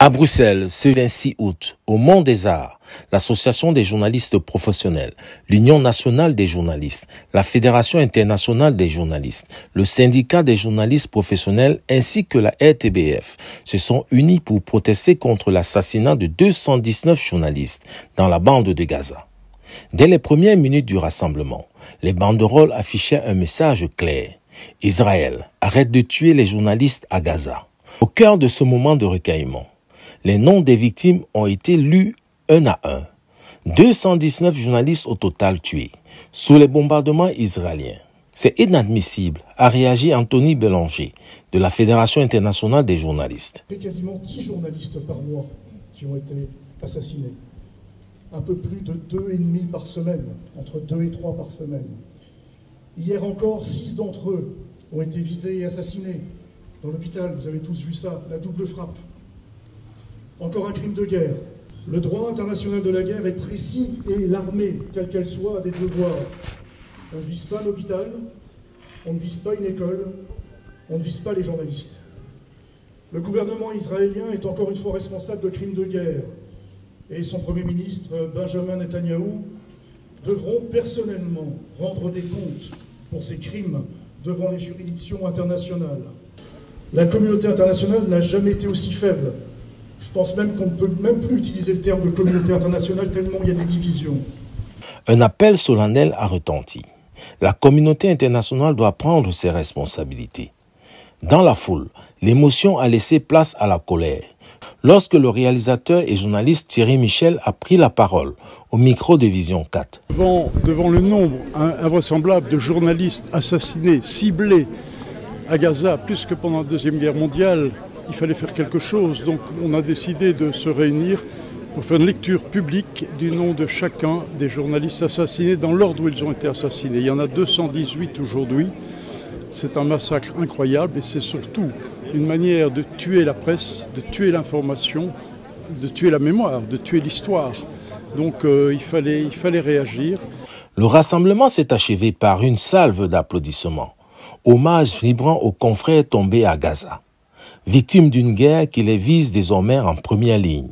À Bruxelles, ce 26 août, au Mont des Arts, l'Association des journalistes professionnels, l'Union nationale des journalistes, la Fédération internationale des journalistes, le syndicat des journalistes professionnels ainsi que la RTBF se sont unis pour protester contre l'assassinat de 219 journalistes dans la bande de Gaza. Dès les premières minutes du rassemblement, les banderoles affichaient un message clair. Israël, arrête de tuer les journalistes à Gaza. Au cœur de ce moment de recueillement, les noms des victimes ont été lus un à un. 219 journalistes au total tués sous les bombardements israéliens. C'est inadmissible, a réagi Anthony Bélanger de la Fédération internationale des journalistes. Il y a quasiment 10 journalistes par mois qui ont été assassinés. Un peu plus de 2,5 par semaine, entre 2 et 3 par semaine. Hier encore, 6 d'entre eux ont été visés et assassinés. Dans l'hôpital, vous avez tous vu ça, la double frappe. Encore un crime de guerre. Le droit international de la guerre est précis et l'armée, quelle qu'elle soit, a des devoirs. On ne vise pas un hôpital, on ne vise pas une école, on ne vise pas les journalistes. Le gouvernement israélien est encore une fois responsable de crimes de guerre. Et son Premier ministre, Benjamin Netanyahou, devront personnellement rendre des comptes pour ces crimes devant les juridictions internationales. La communauté internationale n'a jamais été aussi faible. Je pense même qu'on ne peut même plus utiliser le terme de communauté internationale tellement il y a des divisions. Un appel solennel a retenti. La communauté internationale doit prendre ses responsabilités. Dans la foule, l'émotion a laissé place à la colère. Lorsque le réalisateur et journaliste Thierry Michel a pris la parole au micro de Vision 4. Devant le nombre invraisemblable de journalistes assassinés, ciblés à Gaza, plus que pendant la Deuxième Guerre mondiale, il fallait faire quelque chose. Donc on a décidé de se réunir pour faire une lecture publique du nom de chacun des journalistes assassinés dans l'ordre où ils ont été assassinés. Il y en a 218 aujourd'hui. C'est un massacre incroyable et c'est surtout une manière de tuer la presse, de tuer l'information, de tuer la mémoire, de tuer l'histoire. Donc il fallait réagir. Le rassemblement s'est achevé par une salve d'applaudissements. Hommage vibrant aux confrères tombés à Gaza, victimes d'une guerre qui les vise désormais en première ligne.